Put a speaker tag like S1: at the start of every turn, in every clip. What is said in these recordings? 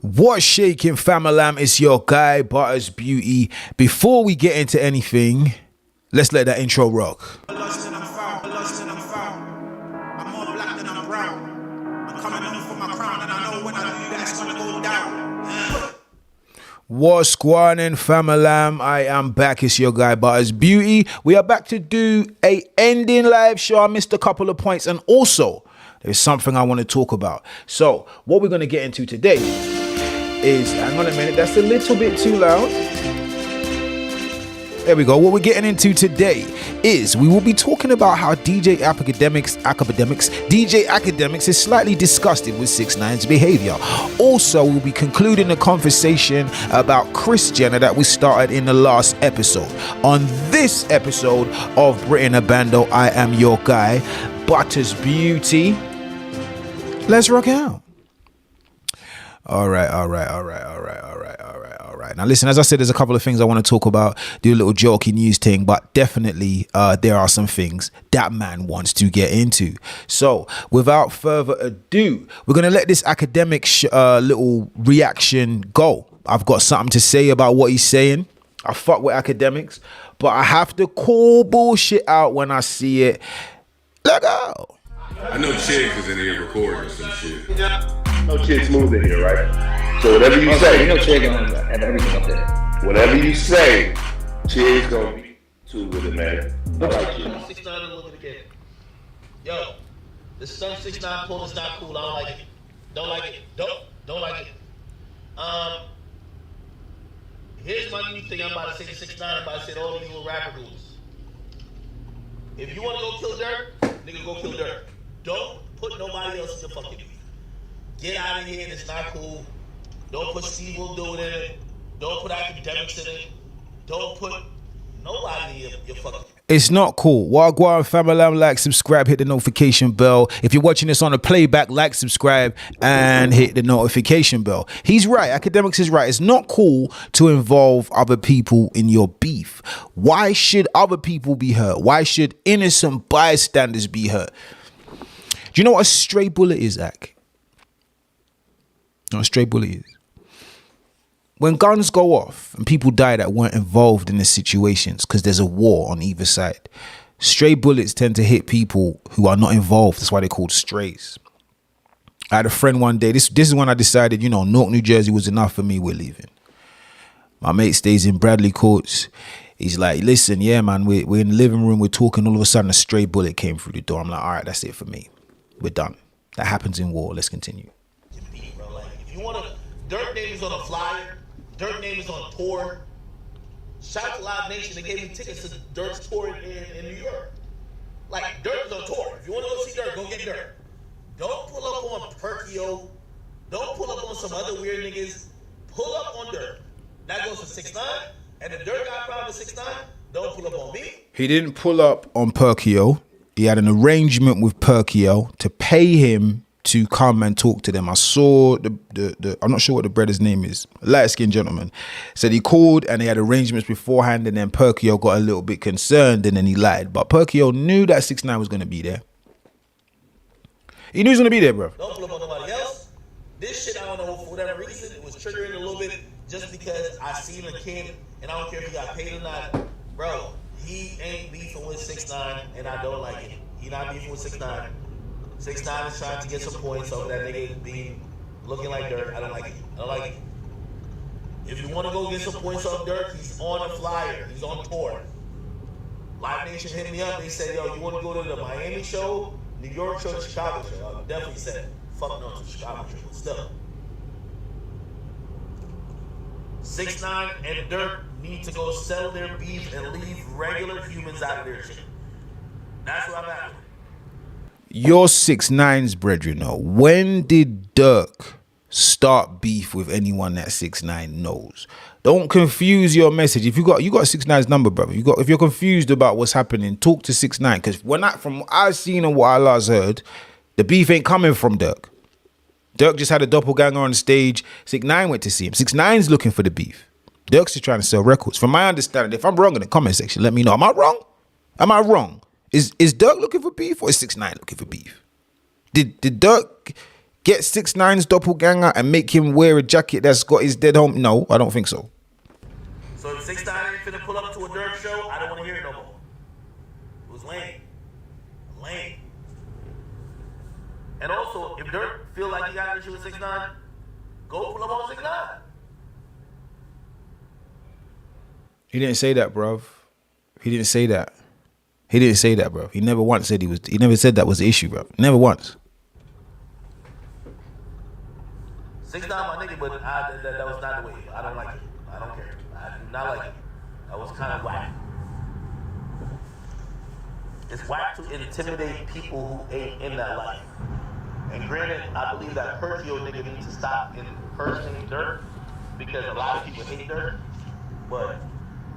S1: What's shaking, famalam? It's your guy, Butters Beauty. Before we get into anything, let's let that intro rock.
S2: I'm more black than I'm brown. I'm coming home for my crown, and I know when I do that, it's gonna go down.
S1: What's squanning, famalam? I am back. It's your guy, Butters Beauty. We are back to do a ending live show. I missed a couple of points, and also there's something I want to talk about. So what we're going to get into today is, hang on a minute, that's a little bit too loud. There we go. What we're getting into today is we will be talking about how DJ Academics is slightly disgusted with 6ix9ine's behavior. Also, we'll be concluding the conversation about Kris Jenner that we started in the last episode. On this episode of BRIT and BANDO, I am your guy, Butters Beauty. Let's rock out. All right. Now listen, as I said, there's a couple of things I want to talk about, do a little jokey news thing, but definitely there are some things that man wants to get into. So without further ado, we're going to let this academic little reaction go. I've got something to say about what he's saying. I fuck with academics, but I have to call bullshit out when I see it. Let go.
S3: I know Chig is in here recording or some shit.
S4: No Chig Smooth in here, right? So whatever you say,
S5: you know Chig gonna have everything up there.
S4: whatever you say, Chig's gonna be too with it, man. I like you.
S6: 6ix9ine look at the game. Yo, the Sun 6ix9ine pull is not cool. I don't like it. Don't like it. Don't like it. Here's my new thing I'm about to say to 6ix9ine. I'm about to say to all these little rapper dudes. If you want to go kill Dirk, nigga, go kill Dirk. Don't put nobody else in your fucking beef. Get out of here. It's not cool. Don't put Steve Will do it in it. Don't put academics in it. Don't put nobody in your fucking.
S1: It's not cool. Wagwan famalam, like, subscribe, hit the notification bell. If you're watching this on a playback, like, subscribe, and hit the notification bell. He's right. Academics is right. It's not cool to involve other people in your beef. Why should other people be hurt? Why should innocent bystanders be hurt? Do you know what a stray bullet is, Ak? You know what a stray bullet is? When guns go off and people die that weren't involved in the situations because there's a war on either side, stray bullets tend to hit people who are not involved. That's why they're called strays. I had a friend one day. This is when I decided, you know, Newark, New Jersey was enough for me. We're leaving. My mate stays in Bradley Courts. He's like, listen, yeah, man, we're in the living room. We're talking. All of a sudden, a stray bullet came through the door. I'm like, all right, that's it for me. We're done. That happens in war. Let's continue.
S6: Bro, like, if you want to, Dirk name is on a flyer. Dirk name is on tour. Shout out to Live Nation. They gave me tickets to Dirk's tour in New York. Like, Dirk is on tour. If you want to go see Dirk, go get Dirk. Don't pull up on Perkio. Don't pull up on some other weird niggas. Pull up on Dirk. That goes for 6ix9ine. And if Dirk got a problem with 6ix9ine, don't pull up on me.
S1: He didn't pull up on Perkio. He had an arrangement with Perkio to pay him to come and talk to them. I saw the I'm not sure what the brother's name is, light-skinned gentleman, said he called and they had arrangements beforehand, and then Perkio got a little bit concerned and then he lied. But Perkio knew that 6ix9ine was going to be there. He knew he was going to be there, bro.
S6: Don't pull up on nobody else. This shit, I don't know, for whatever reason, it was triggering a little bit just because I seen a kid, and I don't care if he got paid or not. Bro, he ain't beefing with 6ix9ine, and I don't like it. He not beefing with 6ix9ine. 6ix9ine is trying to get some points over that nigga being looking like Dirk. I don't like it. I don't like it. If you want to go get some points off Dirk, he's on a flyer. He's on tour. Live Nation hit me up. They said, yo, you want to go to the Miami show, New York show, the Chicago show? I definitely said, fuck no to the Chicago show, but still. 6ix9ine and Dirk need to go settle their beef and leave regular humans out of their shit. That's what I'm at.
S1: You're 6ix9ine's brethren, though. When did Dirk start beef with anyone that 6ix9ine knows? Don't confuse your message. If you got 6ix9ine's number, brother. If you're confused about what's happening, talk to 6ix9ine. Because from what I've seen and what I last heard, the beef ain't coming from Dirk. Dirk just had a doppelganger on the stage. 6ix9ine went to see him. 6ix9ine's looking for the beef. Dirk's just trying to sell records. From my understanding, if I'm wrong in the comment section, let me know. Am I wrong? Am I wrong? Is Dirk looking for beef or is 6ix9ine looking for beef? Did Dirk Get 6ix9ine's doppelganger and make him wear a jacket that's got his dead home? No, I don't think so.
S6: So if 6ix9ine ain't finna pull up to a Dirk show, I don't want to hear it no more. It was lame. Lame. And also, if Dirk feel like he got an issue with 6ix9ine, go pull up on 6ix9ine.
S1: He didn't say that, bruv. He didn't say that. He didn't say that, bro. He never once said he never said that was the issue, bro. Never once.
S6: 6ix9ine my nigga, but that was not the way. I don't like it. I don't care. I do not like it. That was kind of whack. It's whack to intimidate people who ain't in that life. And granted, I believe that Hercule nigga needs to stop impersonating Dirk because a lot of people hate Dirk. But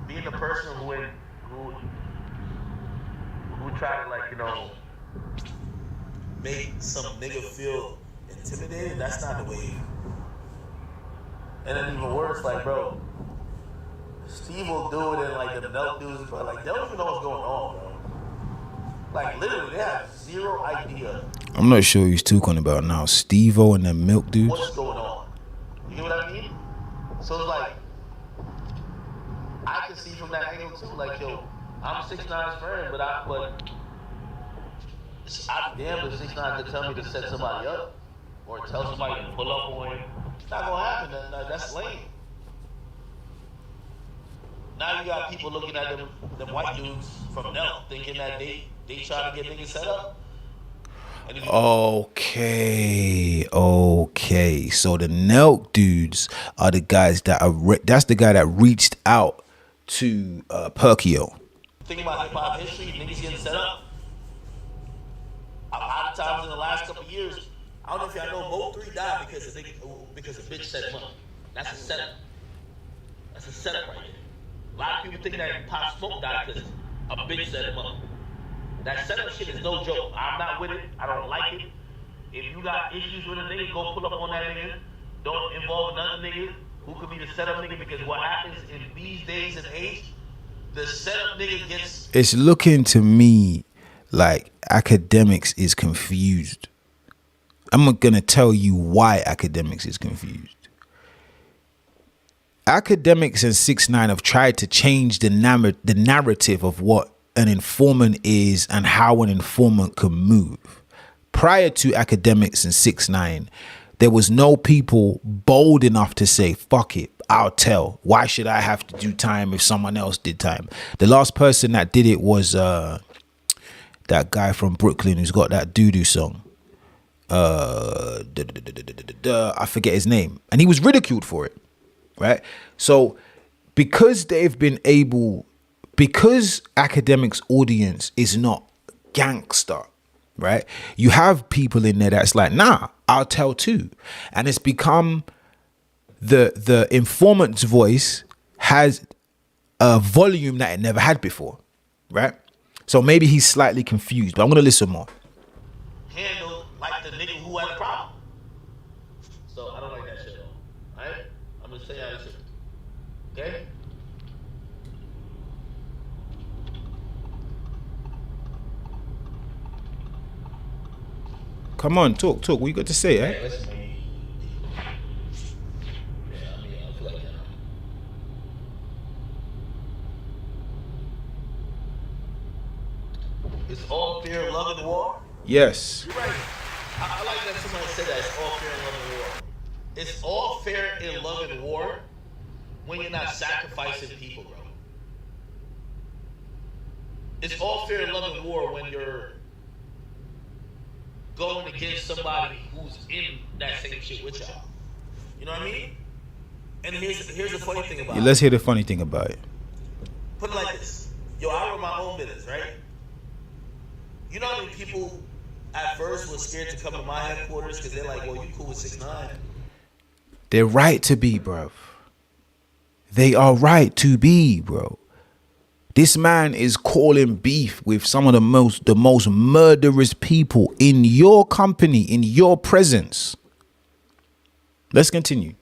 S6: being the person who try to, like, you know, make some nigga feel intimidated, that's not the way. And then even worse, like, bro, Steve will do it and like the Nelk dudes, bro, like, they don't even know what's going on, bro. Like, literally, they have zero idea.
S1: I'm not sure who's talking about now. Steve-O and the Milk dudes?
S6: What's going on? You get what I mean? So it's like, I can see from that angle too, like, yo, I'm 6ix9ine's friend, but I'm damn if 6ix9ine could tell me to set somebody up or tell somebody to pull up on him. It's not gonna happen. That's lame. Now you got people looking at them white dudes from Nelk thinking that they try to get niggas set up.
S1: Okay. So the Nelk dudes are the guys that that's the guy that reached out to Perkio.
S6: Think about hip hop history, niggas getting set up. A lot of times in the last couple of years, I don't know if y'all know, both three died because a bitch set him up. That's a setup. That's a setup right there. A lot of people think that Pop Smoke died because a bitch set him up. That setup shit is no joke. I'm not with it. I don't like it. If you got issues with a nigga, go pull up on that nigga. Don't involve another nigga who could be the setup nigga, because what happens in these days and age, the setup nigga gets...
S1: It's looking to me like Academics is confused. I'm going to tell you why Academics is confused. Academics and 6ix9ine have tried to change the narrative of what an informant is and how an informant can move. Prior to Academics and 6ix9ine, there was no people bold enough to say, fuck it, I'll tell. Why should I have to do time if someone else did time? The last person that did it was that guy from Brooklyn who's got that doo-doo song. I forget his name. And he was ridiculed for it, right? So because Academics' audience is not gangster, right? You have people in there that's like, nah, I'll tell too. And it's become the informant's voice has a volume that it never had before, right? So maybe he's slightly confused, but I'm gonna listen more.
S6: Handled like the nigga who had a problem. So I don't like that shit at all. Alright? I'm just saying how this shit. Okay?
S1: Come on, talk. What you got to say, eh?
S6: Listen, man. Yeah, I mean, I feel like that. It's all fear, love, and war.
S1: Yes.
S6: You're right. I like that somebody said that. It's all fair in love and war. It's all fair in love and war when you're not sacrificing people, bro. It's all fair in love and war when you're going against somebody who's in that same shit with y'all. You know what I mean? And here's the funny thing about it.
S1: Let's hear the funny thing about it.
S6: Put it like this. Yo, I run my own business, right? You know how many people at first was scared to come to my headquarters because they're like, well, you cool with 6ix9ine.
S1: They're right to be, bro. They are right to be, bro. This man is calling beef with some of the most murderous people in your company, in your presence. Let's continue.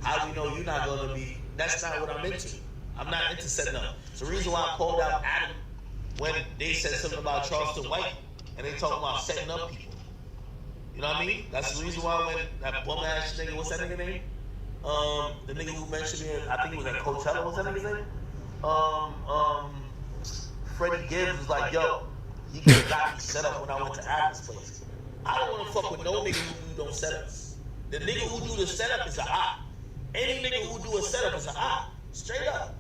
S6: How do you know you're not going to be? That's not what I'm into. I'm not into setting up. It's the reason why I called out Adam when they said something about Charleston White and they talking about setting up people. You know what I mean? That's the reason why when that bum ass nigga, what's that nigga name? The nigga who mentioned me, I think it was at Coachella, what's that nigga's name? Freddie Gibbs was like, yo, he could have got me set up when I went to Adam's place. I don't want to fuck with no nigga who don't set ups. The nigga who do the setup is a op. Any nigga who do a setup is a op. Straight up.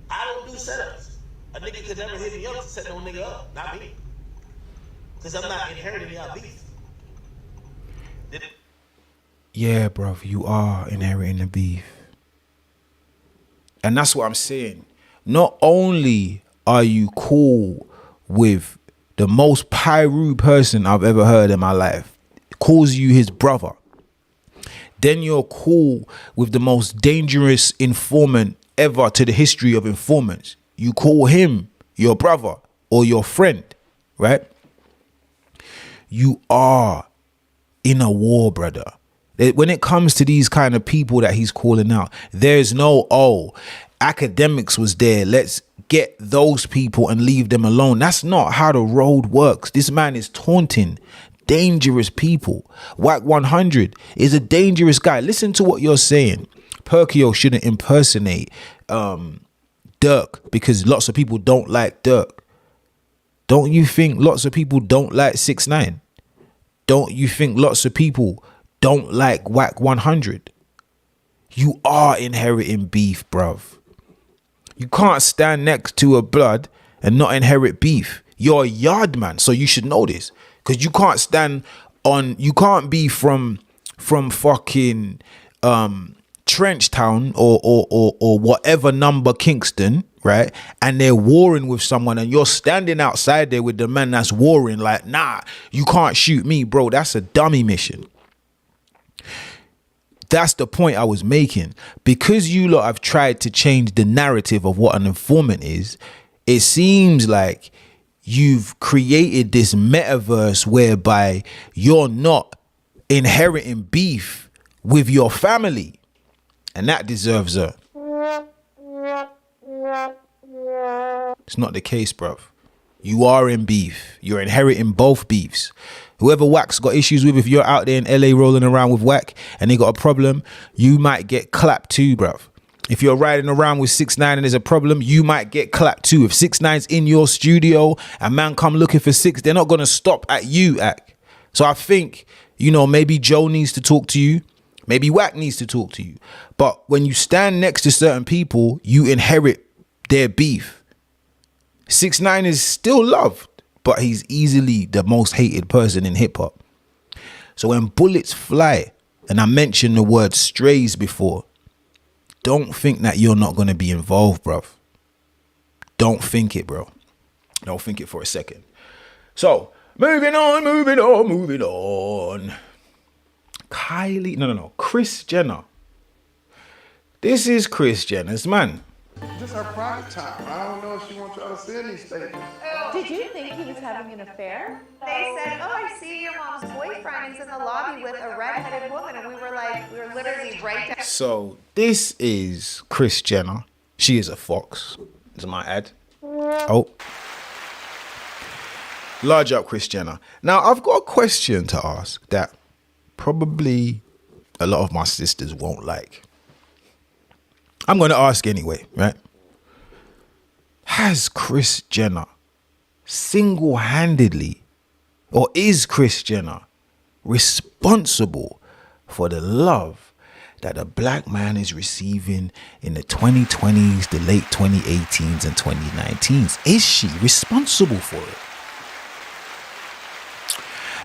S6: I don't do setups. A nigga could never hit me up to set no nigga up. Not me. Because I'm not inheriting y'all beef.
S1: Yeah, bruv, you are inheriting the beef. And that's what I'm saying. Not only are you cool with the most pyro person I've ever heard in my life, calls you his brother, then you're cool with the most dangerous informant ever to the history of informants. You call him your brother or your friend, right? You are in a war, brother. When it comes to these kind of people that he's calling out, there's no, academics was there, let's get those people and leave them alone. That's not how the road works. This man is taunting dangerous people. Wack 100 is a dangerous guy. Listen to what you're saying. Perkio shouldn't impersonate Dirk because lots of people don't like Dirk. Don't you think lots of people don't like 6ix9ine? Don't you think lots of people don't like Wack 100? You are inheriting beef, bruv. You can't stand next to a blood and not inherit beef. You're a yard man, so you should know this. Because you can't stand on, you can't be from fucking Trench Town or whatever number Kingston, right? And they're warring with someone and you're standing outside there with the man that's warring like, nah, you can't shoot me, bro. That's a dummy mission. That's the point I was making. Because you lot have tried to change the narrative of what an informant is, it seems like you've created this metaverse whereby you're not inheriting beef with your family. And that deserves a... It's not the case, bruv. You are in beef. You're inheriting both beefs. Whoever Wack's got issues with, if you're out there in LA rolling around with Wack and they got a problem, you might get clapped too, bruv. If you're riding around with 6ix9ine and there's a problem, you might get clapped too. If 6ix9ine's in your studio and man come looking for 6, they're not going to stop at you, Ack. So I think, you know, maybe Joe needs to talk to you. Maybe Wack needs to talk to you. But when you stand next to certain people, you inherit their beef. 6ix9ine is still loved, but he's easily the most hated person in hip hop. So when bullets fly, and I mentioned the word strays before, don't think that you're not going to be involved, bruv. Don't think it, bro. Don't think it for a second. So, moving on. Kris Jenner. This is Kris Jenner's man.
S7: Just her private time. I don't know if she wants y'all to see any statements.
S8: Did you think he was having an affair? They said, oh, I see your mom's boyfriend is in the lobby with a redheaded woman. And we were literally right down.
S1: So this is Kris Jenner. She is a fox, is my ad. Oh. Large up Kris Jenner. Now, I've got a question to ask that probably a lot of my sisters won't like. I'm going to ask anyway, right? Has Kris Jenner single-handedly, or is Kris Jenner responsible for the love that a black man is receiving in the 2020s, the late 2018s and 2019s? Is she responsible for it?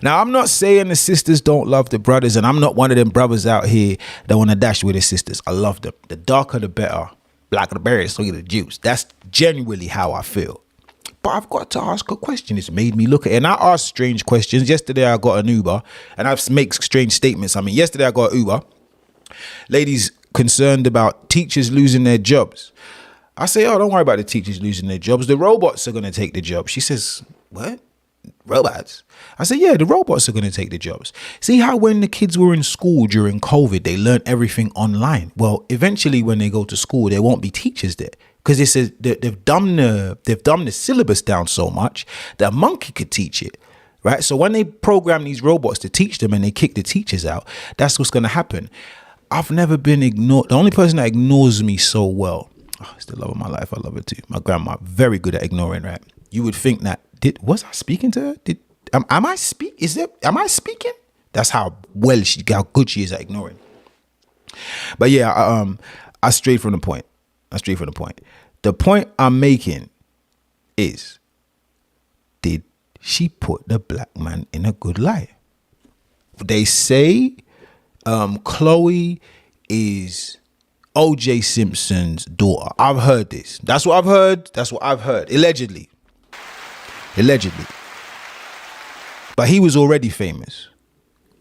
S1: Now, I'm not saying the sisters don't love the brothers, and I'm not one of them brothers out here that want to dash with the sisters. I love them. The darker, the better. Blacker the berry, sweeter the juice. That's genuinely how I feel. But I've got to ask a question. It's made me look at it. And I ask strange questions. Yesterday, I got an Uber, and I make strange statements. I mean, yesterday, I got an Uber. Ladies concerned about teachers losing their jobs. I say, oh, don't worry about the teachers losing their jobs. The robots are going to take the job. She says, what? Robots? I said, yeah, the robots are going to take the jobs. See how when the kids were in school during COVID, they learned everything online. Well, eventually when they go to school, there won't be teachers there because they've dumbed the syllabus down so much that a monkey could teach it. right? So when they program these robots to teach them and they kick the teachers out, that's what's going to happen. I've never been ignored. The only person that ignores me so well, it's the love of my life. I love her too. My grandma, very good at ignoring, right? You would think that, was I speaking to her? Am I speaking? That's how good she is at ignoring. But yeah, I strayed from the point. The point I'm making is, did she put the black man in a good light? They say Chloe is O.J. Simpson's daughter. I've heard this. That's what I've heard. Allegedly. But he was already famous.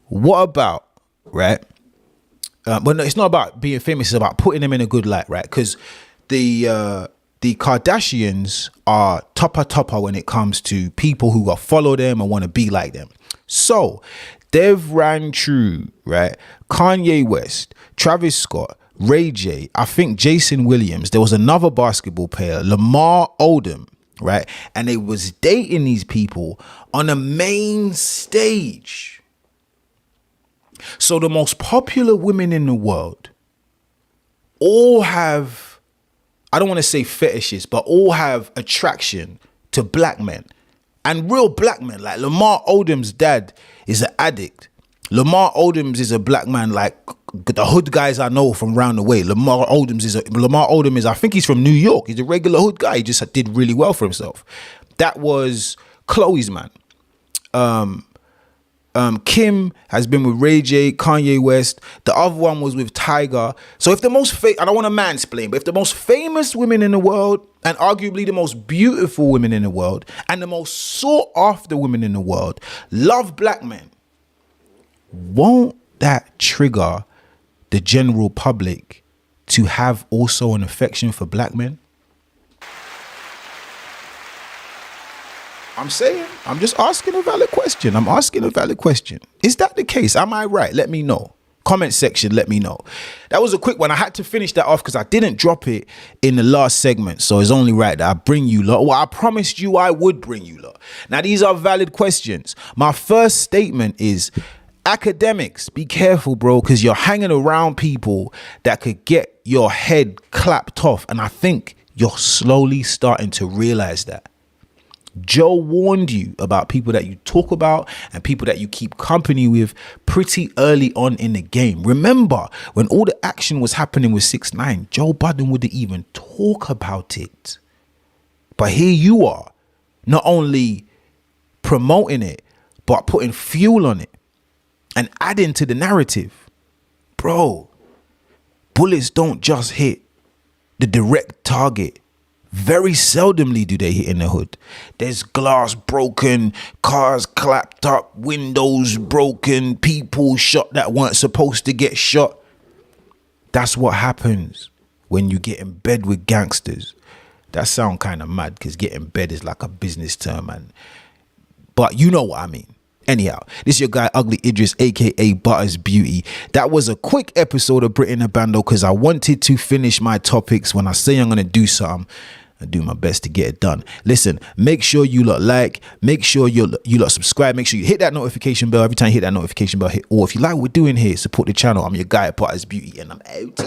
S1: What about, right? But no, it's not about being famous. It's about putting them in a good light, right? Because the Kardashians are topper when it comes to people who follow them and want to be like them. So they've ran through, right? Kanye West, Travis Scott, Ray J, I think Jason Williams. There was another basketball player, Lamar Odom, right? And they was dating these people on the main stage. So the most popular women in the world all have, I don't want to say fetishes, but all have attraction to black men. And real black men. Like Lamar Odom's dad is an addict. Lamar Odom is a black man like the hood guys I know from round the way. Lamar Odom is, I think he's from New York. He's a regular hood guy. He just did really well for himself. That was Chloe's man. Kim has been with Ray J, Kanye West. The other one was with Tiger. So if the most I don't want to mansplain, but if the most famous women in the world, and arguably the most beautiful women in the world, and the most sought after women in the world love black men, won't that trigger the general public to have also an affection for black men? I'm saying, I'm just asking a valid question. Is that the case? Am I right? Let me know. Comment section, let me know. That was a quick one. I had to finish that off because I didn't drop it in the last segment. So it's only right that I bring you lot. Well, I promised you I would bring you lot. Now, these are valid questions. My first statement is, academics, be careful, bro, because you're hanging around people that could get your head clapped off. And I think you're slowly starting to realize that. Joe warned you about people that you talk about and people that you keep company with pretty early on in the game. Remember, when all the action was happening with 6ix9ine, Joe Budden wouldn't even talk about it. But here you are, not only promoting it, but putting fuel on it and adding to the narrative. Bro, bullets don't just hit the direct target. Very seldomly do they hit in the hood. There's glass broken, cars clapped up, windows broken, people shot that weren't supposed to get shot. That's what happens when you get in bed with gangsters. That sound kind of mad because get in bed is like a business term, man. But you know what I mean. Anyhow, this is your guy Ugly Idris, aka Butters Beauty. That was a quick episode of BRIT in the Bando because I wanted to finish my topics. When I say I'm going to do something, I do my best to get it done. Listen, make sure you lot like, make sure you lot subscribe, make sure you hit that notification bell. Every time you hit that notification bell, or if you like what we're doing here, support the channel. I'm your guy Butters Beauty and I'm out.